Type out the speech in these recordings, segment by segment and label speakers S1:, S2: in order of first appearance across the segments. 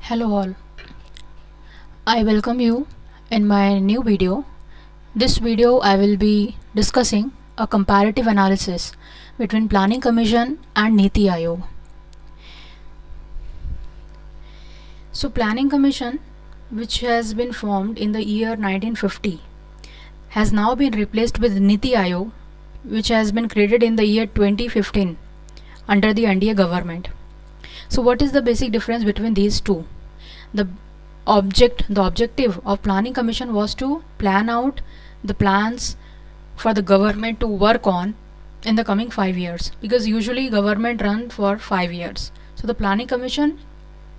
S1: Hello all, I welcome you in my new video. This video I will be discussing a comparative analysis between Planning Commission and NITI Aayog. So Planning Commission, which has been formed in the year 1950, has now been replaced with NITI Aayog, which has been created in the year 2015 under the NDA government. So what is the basic difference between these two? The objective of Planning Commission was to plan out the plans for the government to work on in the coming 5 years, because usually government run for 5 years. So the Planning Commission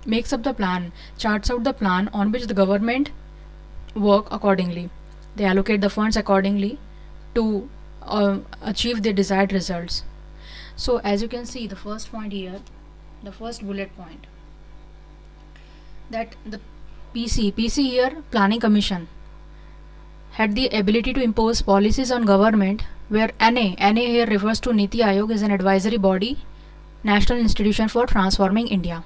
S1: makes up the plan, charts out the plan on which the government work accordingly. They allocate the funds accordingly to achieve the desired results. So as you can see, the first point here, the first bullet point, that the PC here, Planning Commission, had the ability to impose policies on government, where NA here refers to NITI Aayog, is an advisory body, National Institution for Transforming India.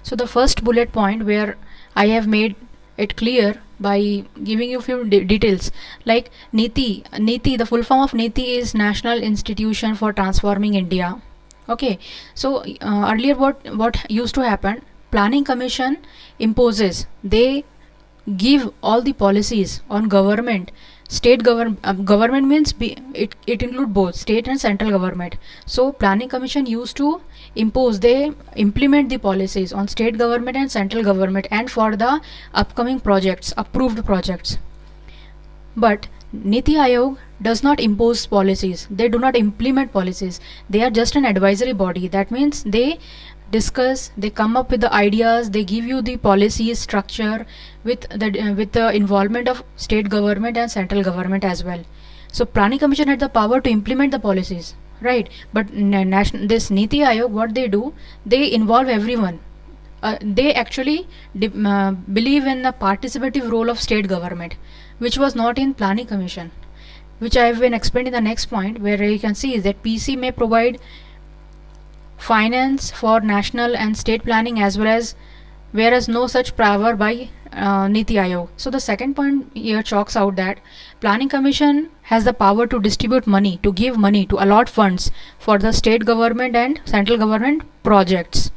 S1: So the first bullet point, where I have made it clear by giving you few details, like NITI, the full form of NITI is National Institution for Transforming India. Okay, so earlier what used to happen, Planning Commission imposes, they give all the policies on government. State government means it include both state and central government. So Planning Commission used to impose, they implement the policies on state government and central government, and for the upcoming projects, approved projects. But NITI Aayog does not impose policies, they do not implement policies, they are just an advisory body. That means they discuss, they come up with the ideas, they give you the policy structure with the involvement of state government and central government as well. So Planning Commission had the power to implement the policies, right? But this NITI Aayog, what they do, they involve everyone. They actually believe in the participative role of state government, which was not in Planning Commission, which I have been explained in the next point, where you can see is that PC may provide finance for national and state planning as well as, whereas no such power by NITI Aayog. So the second point here chalks out that Planning Commission has the power to distribute money, to give money, to allot funds for the state government and central government projects,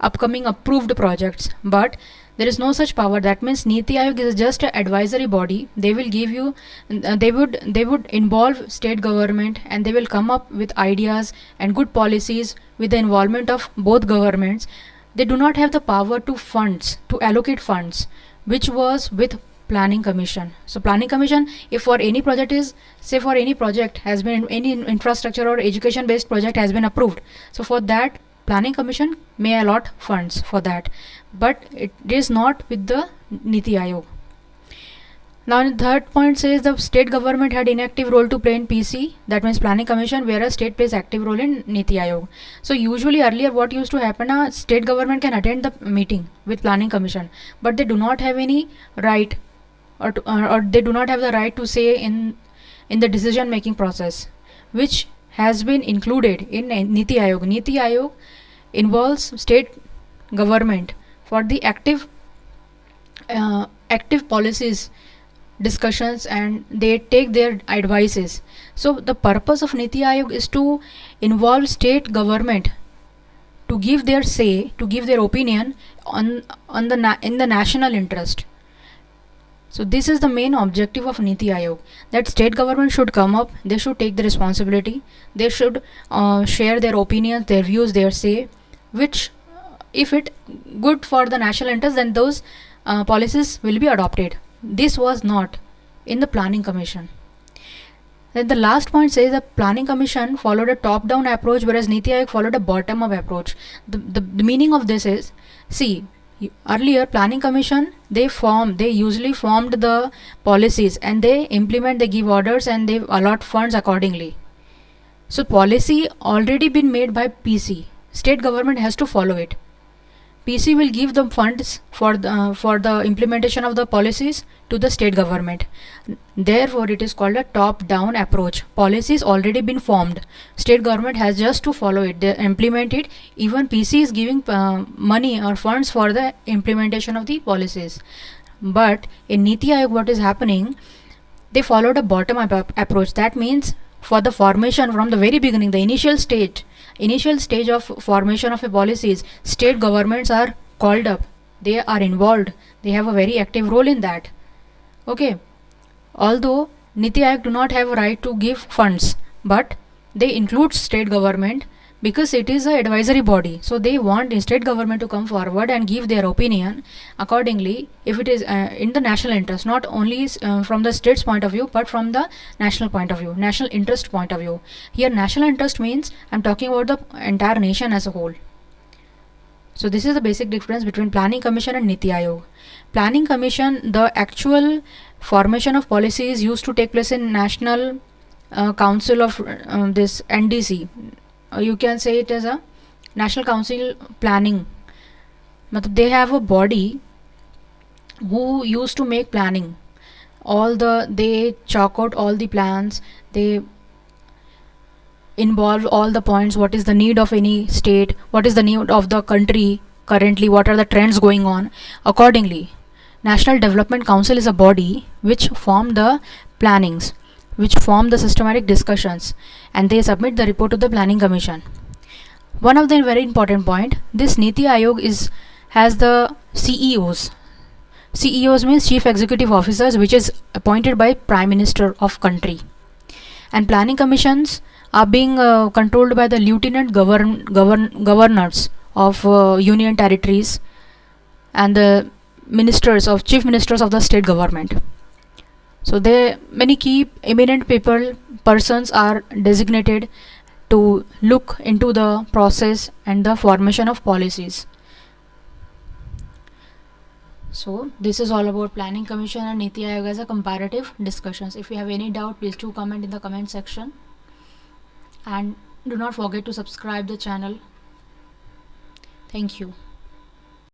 S1: upcoming approved projects, but there is no such power. That means NITI Aayog is just an advisory body. They will give you, they would involve state government, and they will come up with ideas and good policies with the involvement of both governments. They do not have the power to allocate funds, which was with Planning Commission. So Planning Commission, if for any project is, say for any project has been, any infrastructure or education based project has been approved, so for that Planning Commission may allot funds for that, but it is not with the NITI Aayog. Now the third point says the state government had inactive role to play in PC, that means Planning Commission, whereas state plays active role in NITI Aayog. So usually earlier what used to happen, state government can attend the meeting with Planning Commission, but they do not have any right, or they do not have the right to say in the decision making process, which has been included in NITI Aayog. NITI Aayog involves state government for the active policies discussions, and they take their advices. So the purpose of NITI Aayog is to involve state government to give their say, to give their opinion in the national interest. So this is the main objective of NITI Aayog, that state government should come up, they should take the responsibility, they should share their opinions, their views, their say, which if it good for the national interest, then those policies will be adopted. This was not in the Planning Commission. Then the last point says the Planning Commission followed a top-down approach, whereas NITI Aayog followed a bottom-up approach. The meaning of this is, see, earlier Planning Commission, they usually formed the policies, and they implement, they give orders, and they allot funds accordingly. So policy already been made by PC, state government has to follow it. PC will give the funds for the implementation of the policies to the state government. Therefore, it is called a top-down approach. Policies already been formed. State government has just to follow it, they implement it. Even PC is giving money or funds for the implementation of the policies. But in Niti Aayog, what is happening? They followed a bottom-up approach. That means for the formation from the very beginning, the initial stage of formation of a policies, state governments are called up. They are involved. They have a very active role in that. Okay. Although Niti Aayog do not have a right to give funds, but they include state government because it is a advisory body. So they want the state government to come forward and give their opinion accordingly if it is in the national interest, not only from the state's point of view, but from the national point of view, national interest point of view. Here national interest means I'm talking about the entire nation as a whole. So this is the basic difference between Planning Commission and Niti Aayog. Planning Commission, the actual formation of policies used to take place in National Council of this NDC. You can say it as a National Council Planning. They have a body who used to make planning. They chalk out all the plans. They involve all the points. What is the need of any state? What is the need of the country currently? What are the trends going on? Accordingly, National Development Council is a body which form the plannings, which form the systematic discussions, and they submit the report to the Planning Commission. One of the very important point, this Niti Aayog has the CEOs. CEOs means Chief Executive Officers, which is appointed by Prime Minister of country. And planning commissions are being controlled by the lieutenant governors of union territories and the chief ministers of the state government. So many key eminent persons are designated to look into the process and the formation of policies. So this is all about Planning Commission and Niti Aayog as a comparative discussions. If you have any doubt, please do comment in the comment section, and do not forget to subscribe the channel. Thank you.